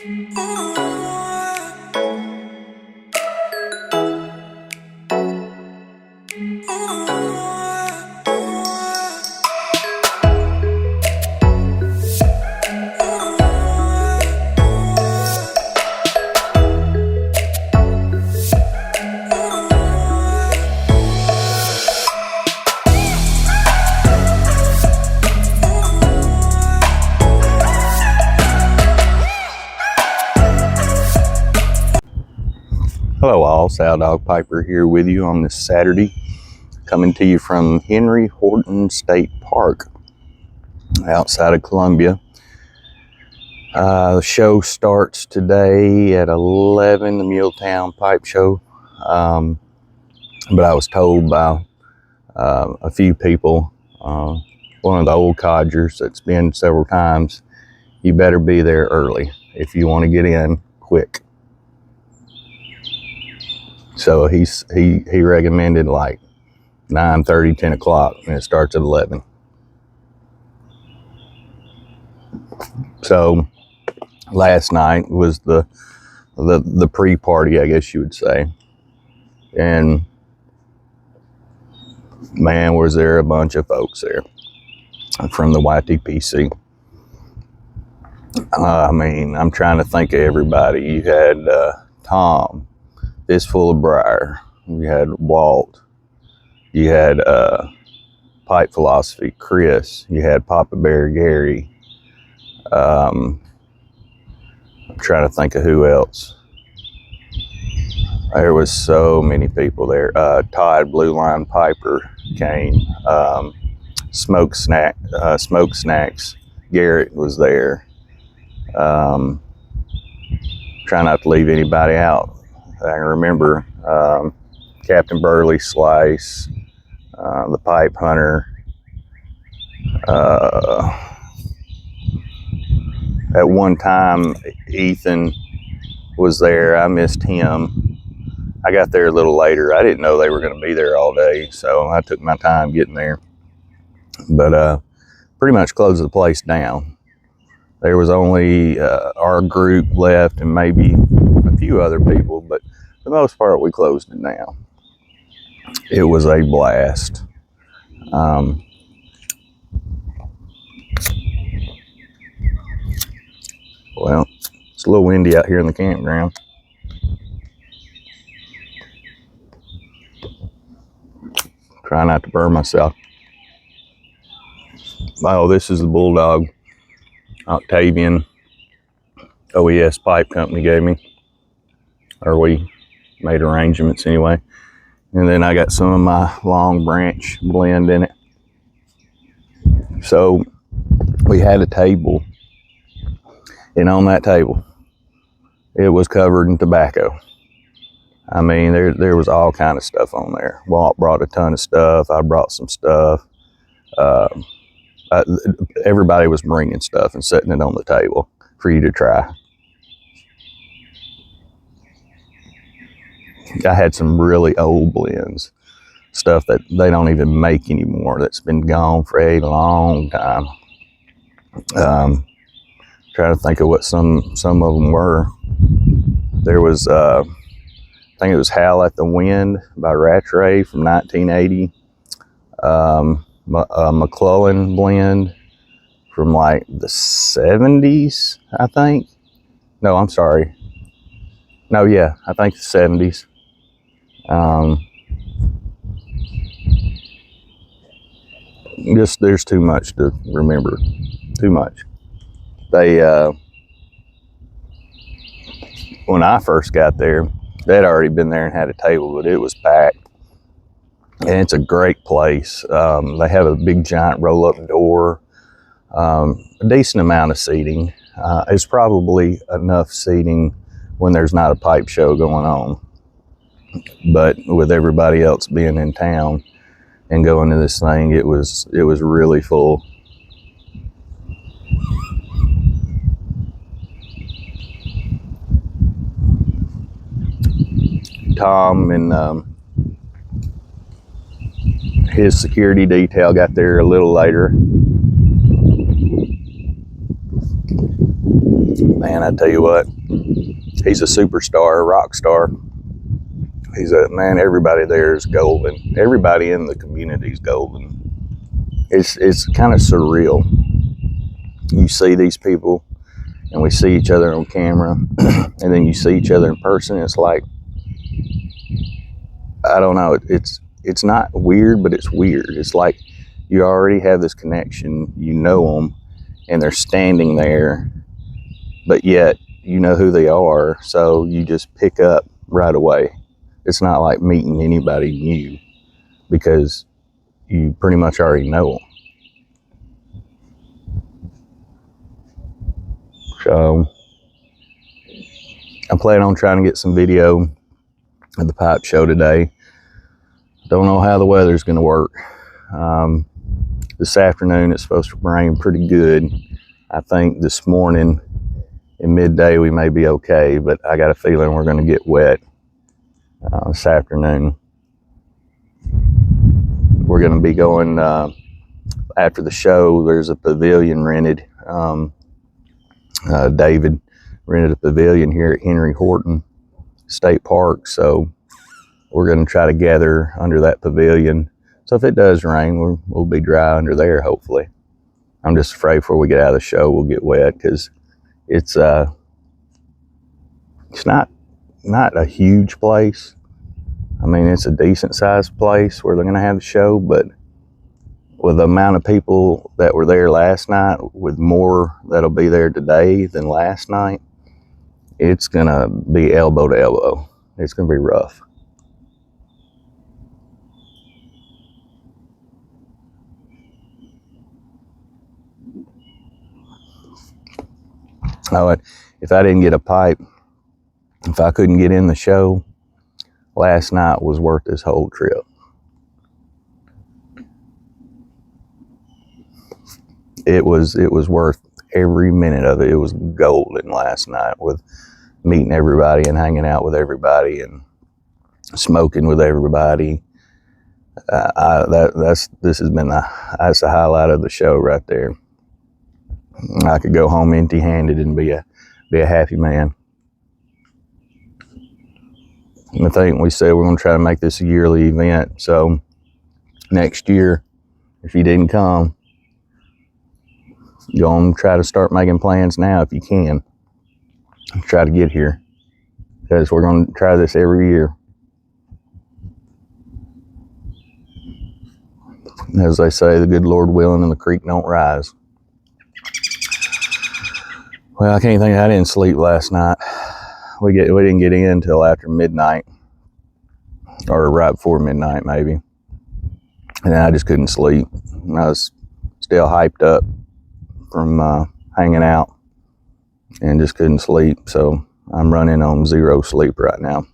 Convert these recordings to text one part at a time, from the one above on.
Hello all, Sow Dog Piper here with you on this Saturday, coming to you from Henry Horton State Park outside of Columbia. The show starts today at 11, the Muletown pipe show, but I was told by a few people, one of the old codgers that's been several times, you better be there early if you want to get in quick. So he recommended like 9:30, 10 o'clock, and it starts at 11. So last night was the pre-party, I guess you would say. And man, was there a bunch of folks there from the YTPC. I mean, I'm trying to think of everybody. You had Tom, Fistful of Briar. You had Walt. You had Pipe Philosophy, Chris. You had Papa Bear, Gary. I'm trying to think of who else. There was so many people there. Todd Blue Line Piper came. Smoke Snacks. Garrett was there. Try not to leave anybody out. I can remember Captain Burley Slice, the Pipe Hunter. At one time, Ethan was there. I missed him. I got there a little later. I didn't know they were going to be there all day, so I took my time getting there. But pretty much closed the place down. There was only our group left and maybe a few other people, but for the most part, we closed it down. It was a blast. Well, it's a little windy out here in the campground. Try not to burn myself. Oh, this is the Bulldog Octavian OES pipe company gave me, or we made arrangements anyway. And then I got some of my Long Branch blend in it. So we had a table, and on that table it was covered in tobacco. I mean, there was all kind of stuff on there. Walt brought a ton of stuff. I brought some stuff. Everybody was bringing stuff and setting it on the table for you to try. I had some really old blends, stuff that they don't even make anymore, that's been gone for a long time. Trying to think of what some of them were. There was, I think it was Howl at the Wind by Rattray from 1980. A McClellan blend from like the 70s, I think. No, I'm sorry. No, yeah, I think the 70s. There's too much to remember. Too much. They, when I first got there, they'd already been there and had a table, but it was packed. And it's a great place. They have a big giant roll-up door, a decent amount of seating. It's probably enough seating when there's not a pipe show going on. But with everybody else being in town and going to this thing, it was really full. Tom and his security detail got there a little later. Man, I tell you what, he's a superstar, a rock star. He's a man. Everybody there is golden. Everybody in the community is golden. It's kind of surreal. You see these people, and we see each other on camera, and then you see each other in person. It's like, I don't know. It's not weird, but it's weird. It's like you already have this connection. You know them, and they're standing there, but yet you know who they are, so you just pick up right away. It's not like meeting anybody new because you pretty much already know them. So I plan on trying to get some video of the pipe show today. Don't know how the weather's going to work. This afternoon it's supposed to rain pretty good. I think this morning in midday we may be okay, but I got a feeling we're going to get wet this afternoon. We're going to be going after the show. There's a pavilion rented. David rented a pavilion here at Henry Horton State Park, so we're going to try to gather under that pavilion. So if it does rain, we'll be dry under there, hopefully. I'm just afraid before we get out of the show we'll get wet, because it's not a huge place. I mean, it's a decent sized place where they're going to have the show, but with the amount of people that were there last night, with more that'll be there today than last night, it's going to be elbow to elbow. It's going to be rough. Oh, if I didn't get a pipe, if I couldn't get in the show, last night was worth this whole trip. It was worth every minute of it. It was golden last night, with meeting everybody and hanging out with everybody and smoking with everybody. This has been that's the highlight of the show right there. I could go home empty-handed and be a happy man. And I think we said we're going to try to make this a yearly event. So next year, if you didn't come, you're going to try to start making plans now if you can. Try to get here, because we're going to try this every year. As they say, the good Lord willing and the creek don't rise. Well, I can't think I didn't sleep last night. We didn't get in until after midnight, or right before midnight maybe. And I just couldn't sleep. I was still hyped up from hanging out and just couldn't sleep. So I'm running on zero sleep right now.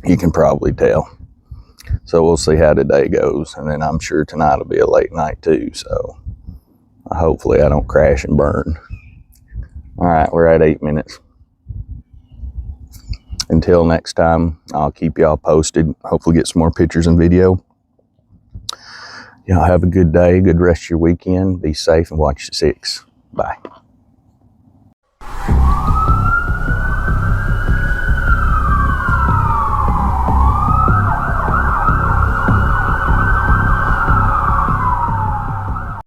You can probably tell. So we'll see how today goes. And then I'm sure tonight will be a late night too. So hopefully I don't crash and burn. All right, we're at 8 minutes. Until next time, I'll keep y'all posted. Hopefully get some more pictures and video. Y'all have a good day, good rest of your weekend. Be safe and watch the 6. Bye.